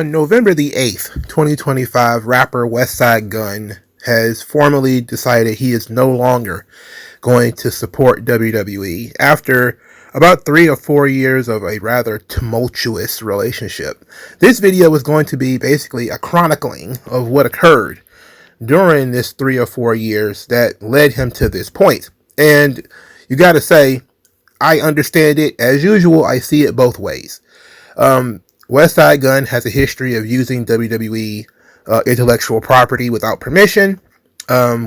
On November the 8th, 2025, rapper Westside Gunn has formally decided he is no longer going to support WWE after about 3 or 4 years of a rather tumultuous relationship. This video was going to be basically a chronicling of what occurred during this 3 or 4 years that led him to this point. And you got to say, I understand it. As usual, I see it both ways. Westside Gunn has a history of using WWE intellectual property without permission,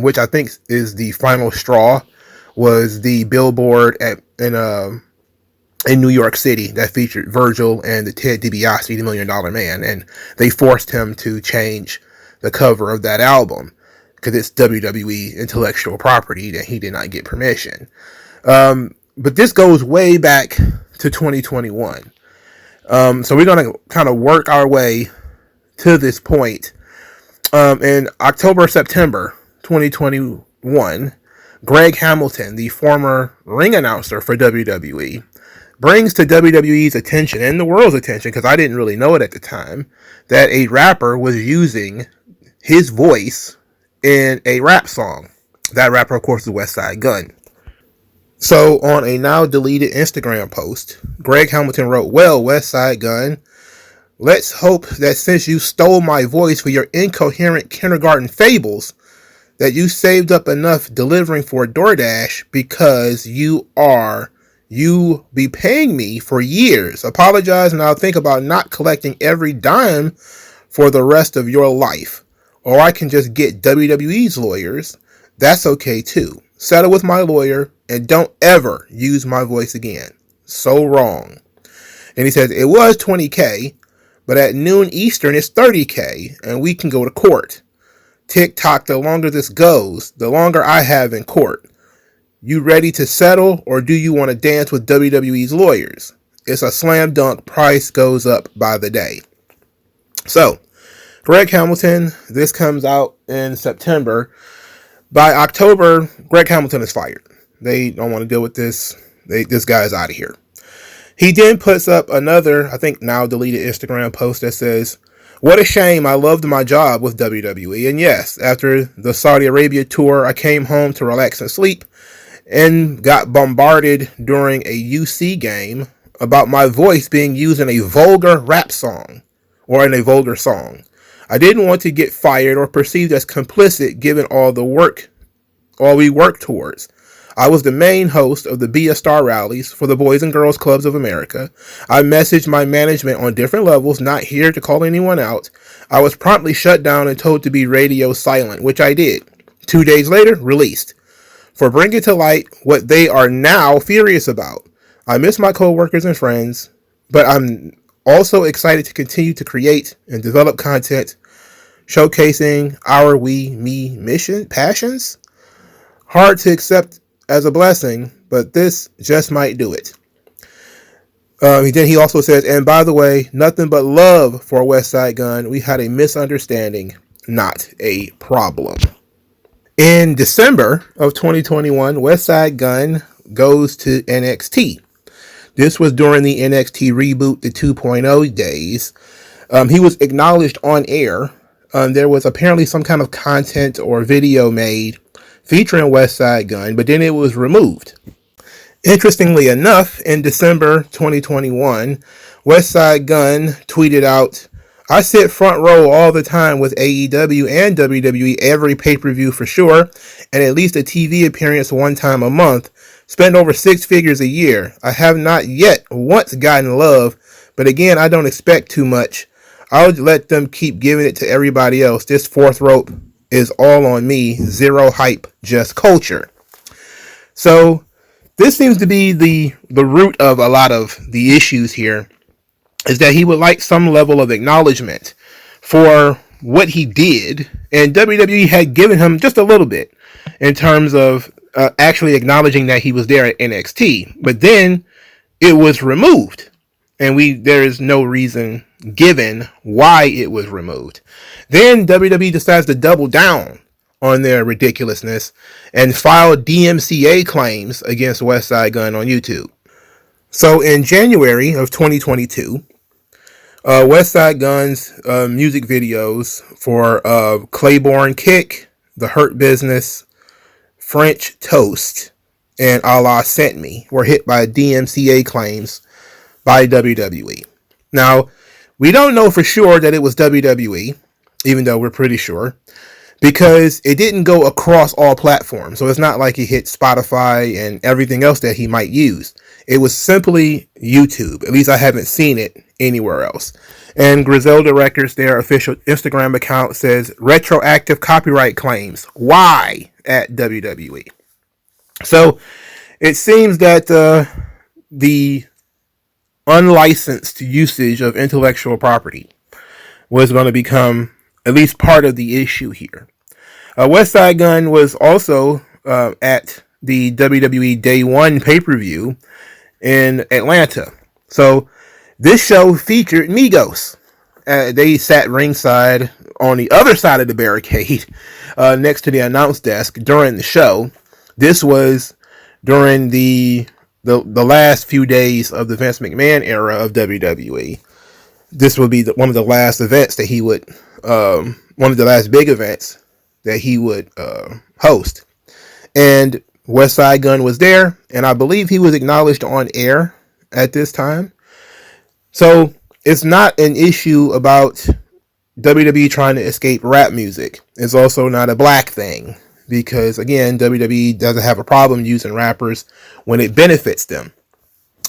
which I think is the final straw, was the billboard in New York City that featured Virgil and the Ted DiBiase, the $1 Million Man, and they forced him to change the cover of that album because it's WWE intellectual property that he did not get permission. But this goes way back to 2021. So we're going to kind of work our way to this point. In October, September 2021, Greg Hamilton, the former ring announcer for WWE, brings to WWE's attention and the world's attention, because I didn't really know it at the time, that a rapper was using his voice in a rap song. That rapper, of course, is Westside Gunn. So on a now deleted Instagram post, Greg Hamilton wrote, "Well, Westside Gunn, let's hope that since you stole my voice for your incoherent kindergarten fables, that you saved up enough delivering for DoorDash, because you be paying me for years. Apologize, and I'll think about not collecting every dime for the rest of your life. Or I can just get WWE's lawyers. That's okay too. Settle with my lawyer and don't ever use my voice again. So wrong." And he says, "It was $20K, but at noon Eastern it's $30K, and we can go to court. TikTok, the longer this goes, the longer I have in court. You ready to settle, or do you want to dance with WWE's lawyers? It's a slam dunk. Price goes up by the day." So, Greg Hamilton, this comes out in September. By October, Greg Hamilton is fired. They don't want to deal with this. This guy is out of here. He then puts up another, I think now deleted Instagram post that says, "What a shame. I loved my job with WWE. And yes, after the Saudi Arabia tour, I came home to relax and sleep and got bombarded during a UC game about my voice being used in a vulgar rap song or in a vulgar song. I didn't want to get fired or perceived as complicit given all we worked towards. I was the main host of the Be a Star rallies for the Boys and Girls Clubs of America. I messaged my management on different levels, not here to call anyone out. I was promptly shut down and told to be radio silent, which I did. 2 days later, released. For bringing to light what they are now furious about. I miss my coworkers and friends, but I'm also excited to continue to create and develop content showcasing our me mission passions. Hard to accept as a blessing, but this just might do it." Then he also says, "And by the way, nothing but love for Westside Gunn. We had a misunderstanding, not a problem." In December of 2021, Westside Gunn goes to NXT. This was during the NXT reboot, the 2.0 days. He was acknowledged on air. There was apparently some kind of content or video made featuring Westside Gunn, but then it was removed. Interestingly enough, in December 2021, Westside Gunn tweeted out, "I sit front row all the time with AEW and WWE, every pay-per-view for sure, and at least a TV appearance one time a month. Spend over 6 figures a year. I have not yet once gotten love, but again, I don't expect too much. I'll let them keep giving it to everybody else. This fourth rope is all on me. Zero hype, just culture." So this seems to be the root of a lot of the issues here, is that he would like some level of acknowledgement for what he did, and WWE had given him just a little bit in terms of actually acknowledging that he was there at NXT, but then it was removed, and there is no reason given why it was removed. Then WWE decides to double down on their ridiculousness and filed DMCA claims against Westside Gunn on YouTube. So in January of 2022, Westside Gunn's music videos for Claiborne Kick, The Hurt Business, French Toast, and Allah Sent Me were hit by DMCA claims by WWE. Now, we don't know for sure that it was WWE, even though we're pretty sure, because it didn't go across all platforms. So it's not like it hit Spotify and everything else that he might use. It was simply YouTube. At least I haven't seen it anywhere else. And Griselda Records, their official Instagram account, says retroactive copyright claims. Why at WWE? So it seems that the unlicensed usage of intellectual property was going to become at least part of the issue here. Westside Gunn was also at the WWE Day 1 pay-per-view in Atlanta. So this show featured Migos. They sat ringside on the other side of the barricade next to the announce desk during the show. This was during the last few days of the Vince McMahon era of WWE. This would be one of the last events that he would, one of the last big events that he would host. And Westside Gunn was there, and I believe he was acknowledged on air at this time. So it's not an issue about WWE trying to escape rap music. It's also not a black thing, because again, WWE doesn't have a problem using rappers when it benefits them.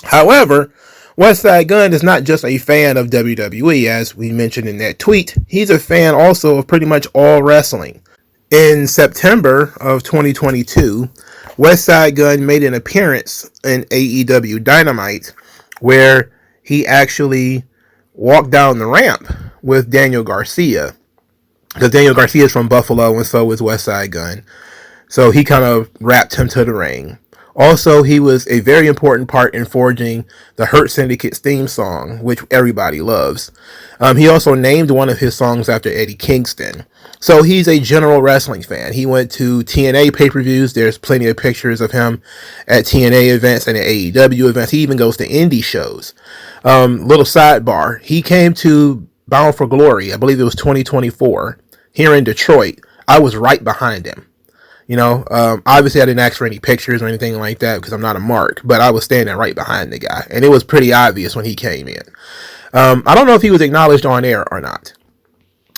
However, Westside Gunn is not just a fan of WWE, as we mentioned in that tweet. He's a fan also of pretty much all wrestling. In September of 2022, Westside Gunn made an appearance in AEW Dynamite where he actually walked down the ramp with Daniel Garcia. Because Daniel Garcia is from Buffalo and so is Westside Gunn. So he kind of wrapped him to the ring. Also, he was a very important part in forging the Hurt Syndicate's theme song, which everybody loves. He also named one of his songs after Eddie Kingston. So he's a general wrestling fan. He went to TNA pay-per-views. There's plenty of pictures of him at TNA events and at AEW events. He even goes to indie shows. Little sidebar. He came to Bound for Glory, I believe it was 2024, here in Detroit. I was right behind him. You know, obviously I didn't ask for any pictures or anything like that because I'm not a mark, but I was standing right behind the guy, and it was pretty obvious when he came in. I don't know if he was acknowledged on air or not.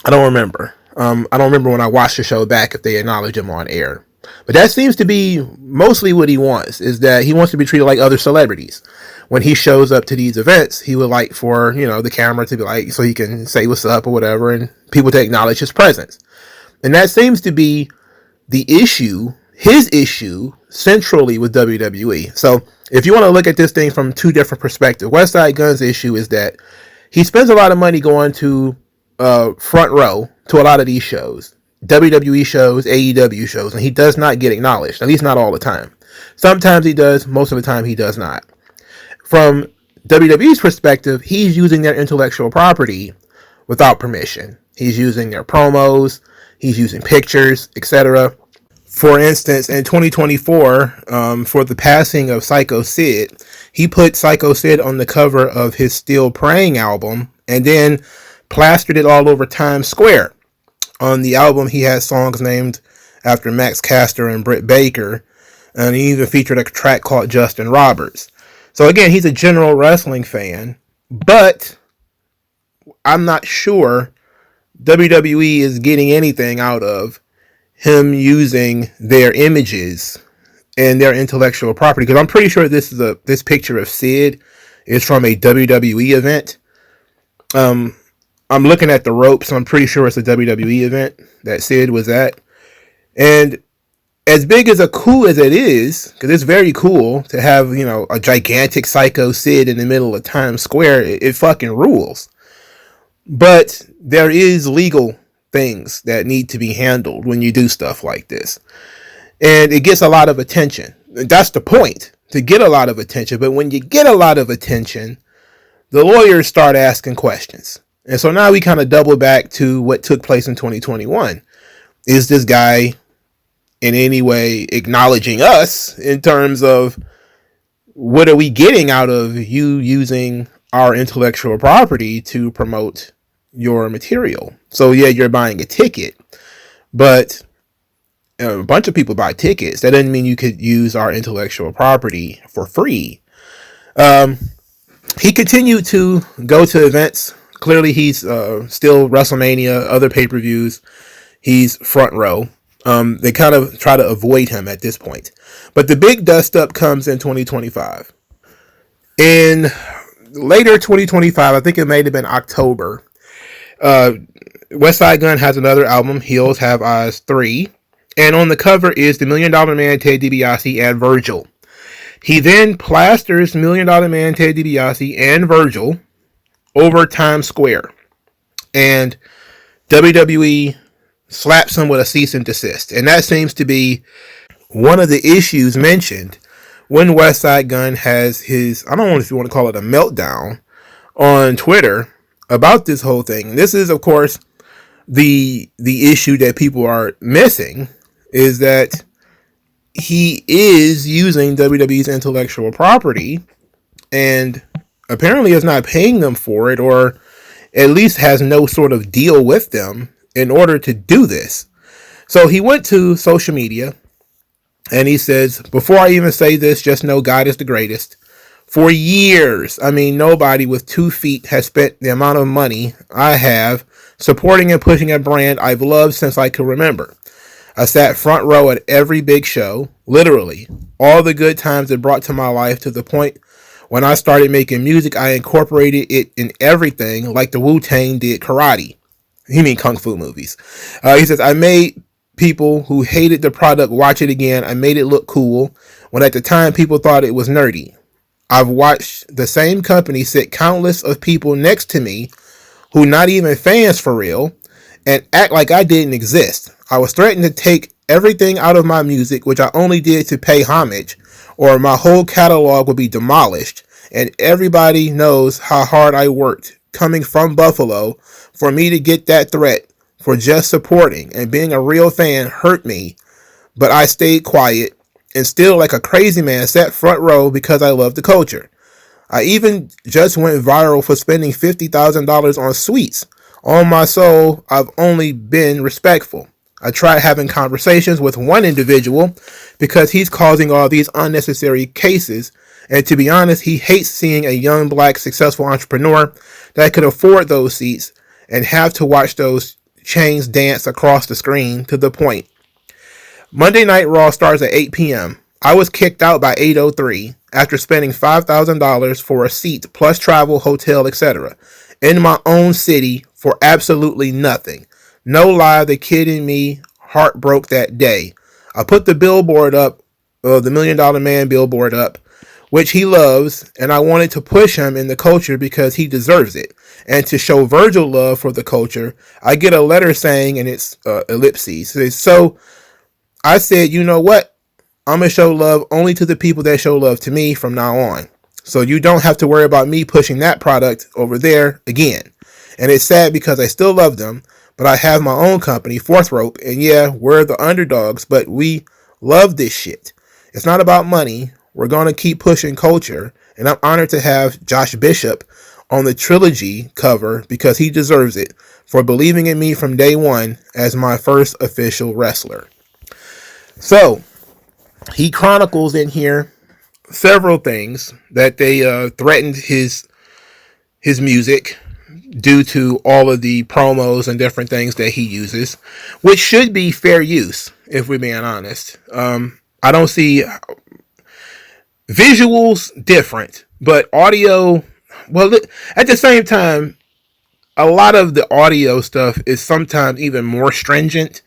I don't remember. I don't remember when I watched the show back if they acknowledged him on air. But that seems to be mostly what he wants, is that he wants to be treated like other celebrities. When he shows up to these events, he would like for, you know, the camera to be like, so he can say what's up or whatever, and people to acknowledge his presence. And that seems to be the issue, his issue, centrally with WWE. So if you want to look at this thing from two different perspectives, Westside Gunn's issue is that he spends a lot of money going to front row to a lot of these shows, WWE shows, AEW shows, and he does not get acknowledged, at least not all the time. Sometimes he does, most of the time he does not. From WWE's perspective, he's using their intellectual property without permission. He's using their promos, he's using pictures, etc. For instance, in 2024, for the passing of Psycho Sid, he put Psycho Sid on the cover of his Still Praying album and then plastered it all over Times Square. On the album, he had songs named after Max Caster and Britt Baker, and he even featured a track called Justin Roberts. So again, he's a general wrestling fan, but I'm not sure WWE is getting anything out of him using their images and their intellectual property, because I'm pretty sure this picture of Sid is from a WWE event. I'm looking at the ropes, so I'm pretty sure it's a WWE event that Sid was at. And as big as cool as it is, because it's very cool to have, you know, a gigantic Psycho Sid in the middle of Times Square, it fucking rules. But there is legal things that need to be handled when you do stuff like this. And it gets a lot of attention. That's the point, to get a lot of attention. But when you get a lot of attention, the lawyers start asking questions. And so now we kind of double back to what took place in 2021. Is this guy in any way acknowledging us in terms of what are we getting out of you using our intellectual property to promote your material. So yeah, you're buying a ticket, but a bunch of people buy tickets. That doesn't mean you could use our intellectual property for free. He continued to go to events. Clearly, he's still WrestleMania, other pay-per-views. He's front row. They kind of try to avoid him at this point. But the big dust-up comes in 2025. In later 2025, I think it may have been October, Westside Gunn has another album, Heels Have Eyes 3. And on the cover is the $1 Million Man, Ted DiBiase, and Virgil. He then plasters $1 Million Man, Ted DiBiase, and Virgil over Times Square. And WWE slaps him with a cease and desist. And that seems to be one of the issues mentioned when Westside Gunn has his, I don't know if you want to call it a meltdown, on Twitter about this whole thing. This is, of course, the issue that people are missing, is that he is using WWE's intellectual property and apparently is not paying them for it, or at least has no sort of deal with them in order to do this. So he went to social media and he says, before I even say this, just know God is the greatest. For years, I mean, nobody with 2 feet has spent the amount of money I have supporting and pushing a brand I've loved since I can remember. I sat front row at every big show, literally. All the good times it brought to my life, to the point when I started making music, I incorporated it in everything, like the Wu-Tang did karate. He mean kung fu movies. He says, I made people who hated the product watch it again. I made it look cool when at the time people thought it was nerdy. I've watched the same company sit countless of people next to me who not even fans for real and act like I didn't exist. I was threatened to take everything out of my music, which I only did to pay homage, or my whole catalog would be demolished. And everybody knows how hard I worked coming from Buffalo for me to get that threat for just supporting, and being a real fan hurt me, but I stayed quiet and still, like a crazy man, sat front row because I love the culture. I even just went viral for spending $50,000 on sweets. On my soul, I've only been respectful. I tried having conversations with one individual because he's causing all these unnecessary cases, and to be honest, he hates seeing a young black successful entrepreneur that could afford those seats and have to watch those chains dance across the screen. To the point. Monday Night Raw starts at 8 p.m. I was kicked out by 8:03 after spending $5,000 for a seat plus travel, hotel, etc. in my own city for absolutely nothing. No lie, the kid in me heart broke that day. I put the billboard up, the $1 Million Man billboard up, which he loves, and I wanted to push him in the culture because he deserves it. And to show Virgil love for the culture, I get a letter saying, and it's ellipses. So I said, you know what? I'm going to show love only to the people that show love to me from now on. So you don't have to worry about me pushing that product over there again. And it's sad because I still love them, but I have my own company, Fourth Rope, and yeah, we're the underdogs, but we love this shit. It's not about money. We're going to keep pushing culture, and I'm honored to have Josh Bishop on the trilogy cover because he deserves it for believing in me from day one as my first official wrestler. So, he chronicles in here several things that they threatened his music due to all of the promos and different things that he uses, which should be fair use, if we're being honest. I don't see visuals different, but audio, well, at the same time, a lot of the audio stuff is sometimes even more stringent.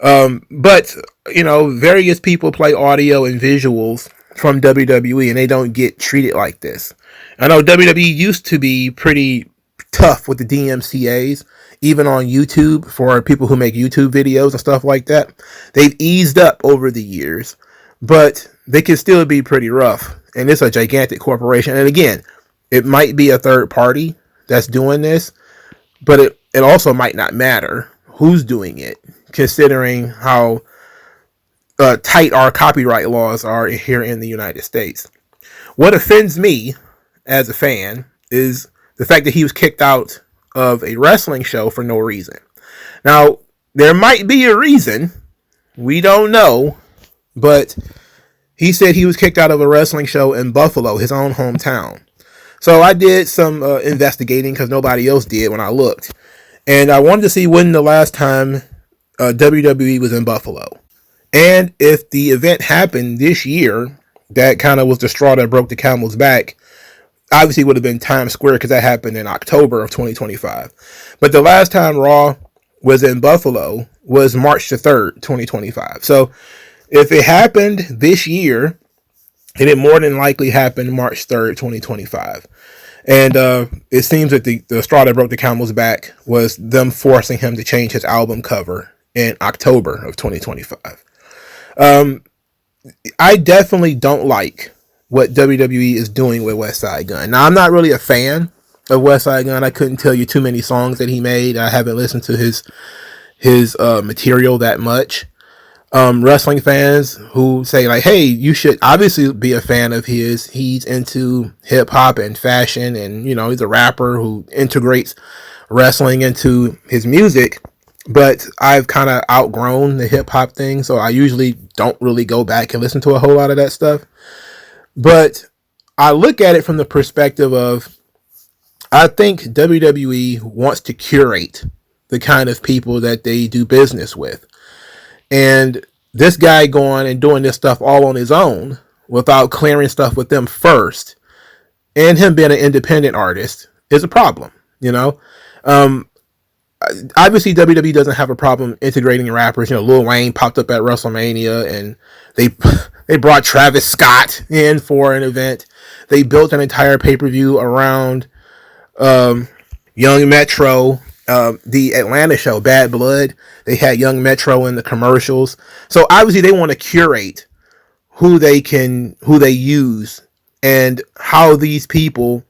But, you know, various people play audio and visuals from WWE and they don't get treated like this. I know WWE used to be pretty tough with the DMCAs, even on YouTube for people who make YouTube videos and stuff like that. They've eased up over the years, but they can still be pretty rough. And it's a gigantic corporation. And again, it might be a third party that's doing this, but it also might not matter who's doing it, considering how tight our copyright laws are here in the United States. What offends me as a fan is the fact that he was kicked out of a wrestling show for no reason. Now, there might be a reason. We don't know. But he said he was kicked out of a wrestling show in Buffalo, his own hometown. So I did some investigating because nobody else did when I looked. And I wanted to see when the last time WWE was in Buffalo. And if the event happened this year, that kind of was the straw that broke the camel's back. Obviously, it would have been Times Square because that happened in October of 2025. But the last time Raw was in Buffalo was March the 3rd, 2025. So if it happened this year, and it more than likely happened March 3rd, 2025. And it seems that the straw that broke the camel's back was them forcing him to change his album cover in October of 2025. I definitely don't like what WWE is doing with Westside Gunn. Now, I'm not really a fan of Westside Gunn. I couldn't tell you too many songs that he made. I haven't listened to his material that much. Wrestling fans who say like, hey, you should obviously be a fan of his. He's into hip hop and fashion, and you know, he's a rapper who integrates wrestling into his music. But I've kind of outgrown the hip hop thing, so I usually don't really go back and listen to a whole lot of that stuff. But I look at it from the perspective of, I think WWE wants to curate the kind of people that they do business with. And this guy going and doing this stuff all on his own without clearing stuff with them first, and him being an independent artist, is a problem, you know? Obviously, WWE doesn't have a problem integrating rappers. You know, Lil Wayne popped up at WrestleMania, and they brought Travis Scott in for an event. They built an entire pay-per-view around Young Metro. The Atlanta show, Bad Blood, they had Young Metro in the commercials. So obviously they want to curate who they use and how these people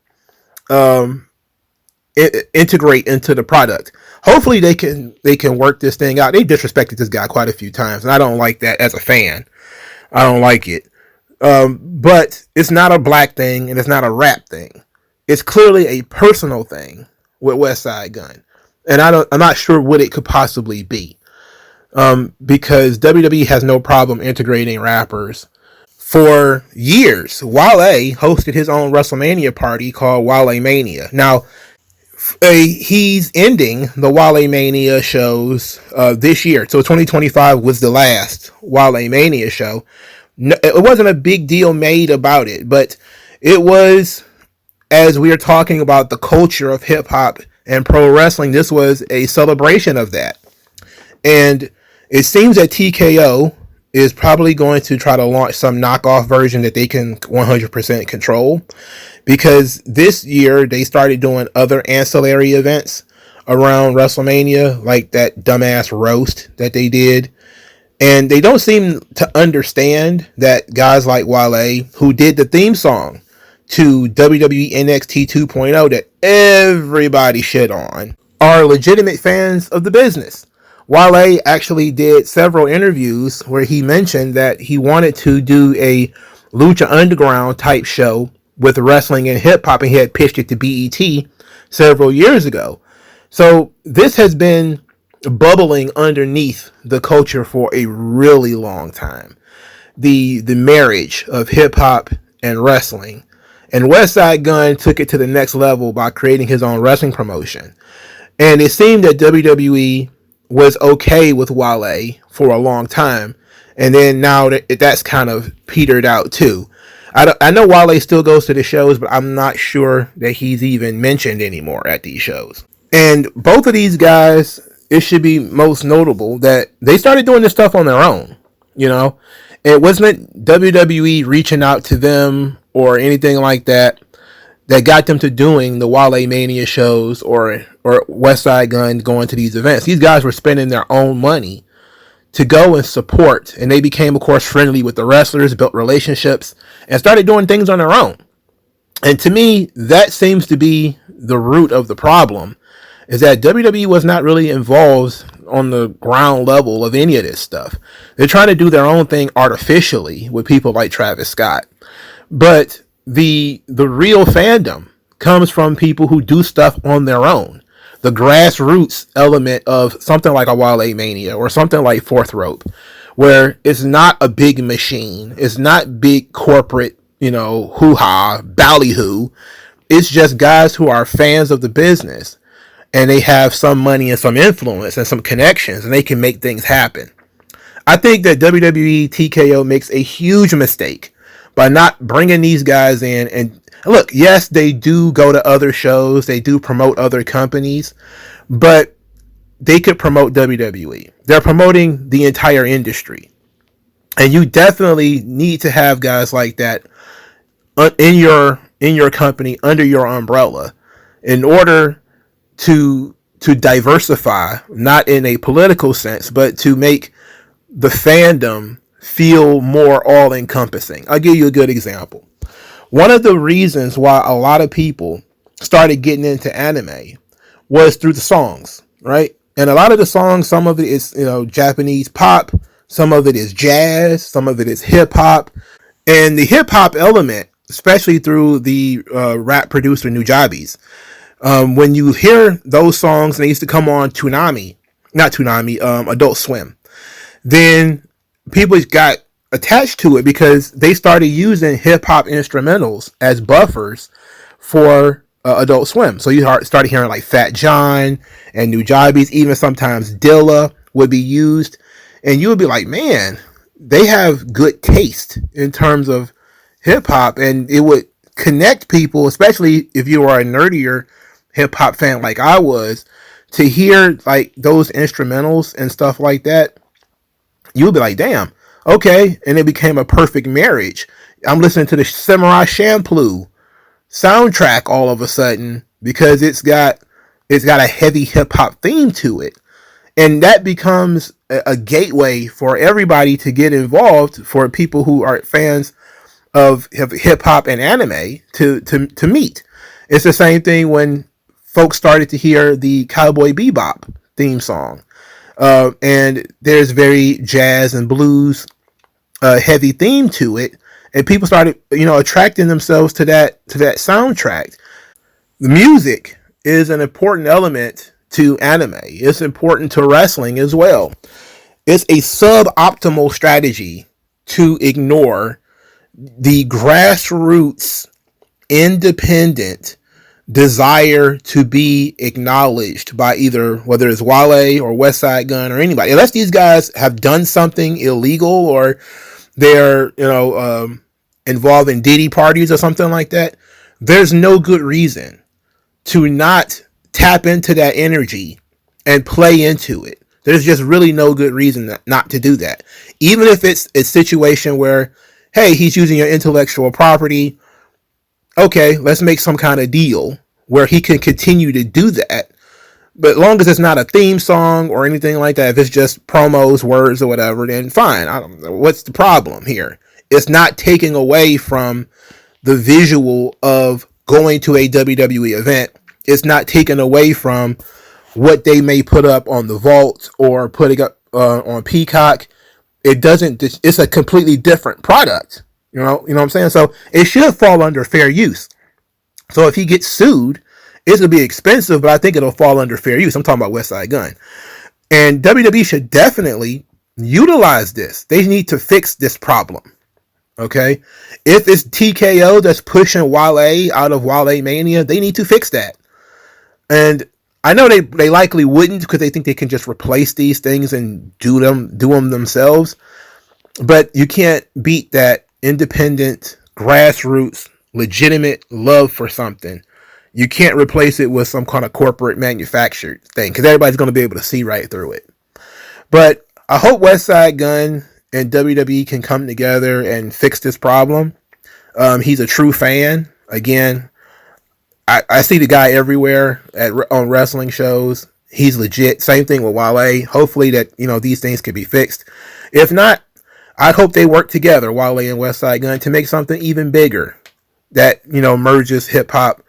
integrate into the product. Hopefully they can work this thing out. They disrespected this guy quite a few times, and I don't like that as a fan. I don't like it. But it's not a black thing, and it's not a rap thing. It's clearly a personal thing with Westside Gunn. And I'm not sure what it could possibly be. Because WWE has no problem integrating rappers. For years, Wale hosted his own WrestleMania party called Wale Mania. Now, he's ending the Wale Mania shows this year. So 2025 was the last Wale Mania show. No, it wasn't a big deal made about it, but it was, as we are talking about the culture of hip hop and pro wrestling, this was a celebration of that. And it seems that TKO is probably going to try to launch some knockoff version that they can 100% control, because this year they started doing other ancillary events around WrestleMania, like that dumbass roast that they did. And they don't seem to understand that guys like Wale, who did the theme song to WWE NXT 2.0 that everybody shit on, are legitimate fans of the business. Wale actually did several interviews where he mentioned that he wanted to do a Lucha Underground type show with wrestling and hip hop, and he had pitched it to BET several years ago. So this has been bubbling underneath the culture for a really long time. The marriage of hip hop and wrestling. And Westside Gunn took it to the next level by creating his own wrestling promotion. And it seemed that WWE was okay with Wale for a long time. And then now that's kind of petered out too. I know Wale still goes to the shows, but I'm not sure that he's even mentioned anymore at these shows. And both of these guys, it should be most notable that they started doing this stuff on their own. You know, it wasn't WWE reaching out to them or anything like that got them to doing the Wale Mania shows or Westside Gunn going to these events. These guys were spending their own money to go and support, and they became, of course, friendly with the wrestlers, built relationships, and started doing things on their own. And to me, that seems to be the root of the problem, is that WWE was not really involved on the ground level of any of this stuff. They're trying to do their own thing artificially with people like Travis Scott. But the real fandom comes from people who do stuff on their own. The grassroots element of something like a Wale Mania or something like Fourth Rope, where it's not a big machine, it's not big corporate, hoo-ha, ballyhoo. It's just guys who are fans of the business, and they have some money and some influence and some connections, and they can make things happen. I think that WWE TKO makes a huge mistake by not bringing these guys in. And look, yes, they do go to other shows, they do promote other companies, but they could promote WWE. They're promoting the entire industry. And you definitely need to have guys like that in your company, under your umbrella, in order to diversify, not in a political sense, but to make the fandom feel more all-encompassing. I'll give you a good example. One of the reasons why a lot of people started getting into anime was through the songs, right? And a lot of the songs, some of it is, Japanese pop, some of it is jazz, some of it is hip-hop. And the hip-hop element, especially through the rap producer Nujabes, when you hear those songs, they used to come on Adult Swim, then people got attached to it because they started using hip-hop instrumentals as buffers for Adult Swim. So you started hearing like Fat John and Nujabes, even sometimes Dilla would be used, and you would be like, man, they have good taste in terms of hip-hop, and it would connect people, especially if you are a nerdier hip-hop fan like I was, to hear like those instrumentals and stuff like that. You would be like, damn, okay. And it became a perfect marriage. I'm listening to the Samurai Champloo soundtrack all of a sudden because it's got a heavy hip hop theme to it. And that becomes a gateway for everybody to get involved, for people who are fans of hip hop and anime to meet. It's the same thing when folks started to hear the Cowboy Bebop theme song. And there's very jazz and blues heavy theme to it, and people started attracting themselves to that soundtrack. The music is an important element to anime. It's important to wrestling as well. It's a suboptimal strategy to ignore the grassroots independent desire to be acknowledged by either, whether it's Wale or Westside Gunn or anybody, unless these guys have done something illegal or they're involved in Diddy parties or something like that. There's no good reason to not tap into that energy and play into it. There's just really no good reason not to do that. Even if it's a situation where, hey, he's using your intellectual property, okay, let's make some kind of deal where he can continue to do that. But as long as it's not a theme song or anything like that, if it's just promos, words, or whatever, then fine. I don't know. What's the problem here? It's not taking away from the visual of going to a WWE event. It's not taken away from what they may put up on the vault or putting up on Peacock. It's a completely different product. You know what I'm saying? So it should fall under fair use. So if he gets sued, it's going to be expensive, but I think it'll fall under fair use. I'm talking about Westside Gunn. And WWE should definitely utilize this. They need to fix this problem. Okay? If it's TKO that's pushing Wale out of Wale Mania, they need to fix that. And I know they likely wouldn't, because they think they can just replace these things and do them themselves. But you can't beat that independent, grassroots, legitimate love for something. You can't replace it with some kind of corporate manufactured thing, because everybody's going to be able to see right through it. But I hope Westside Gunn and WWE can come together and fix this problem. He's a true fan. Again, I see the guy everywhere on wrestling shows. He's legit. Same thing with Wale. Hopefully that these things can be fixed. If not, I hope they work together, Wale and Westside Gunn, to make something even bigger that merges hip hop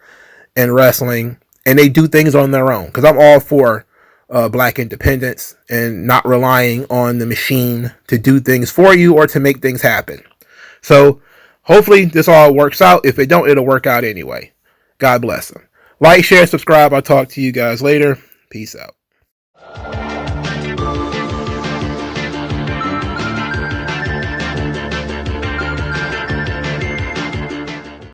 and wrestling, and they do things on their own. Because I'm all for black independence and not relying on the machine to do things for you or to make things happen. So hopefully this all works out. If it don't, it'll work out anyway. God bless him. Like, share, subscribe. I'll talk to you guys later. Peace out.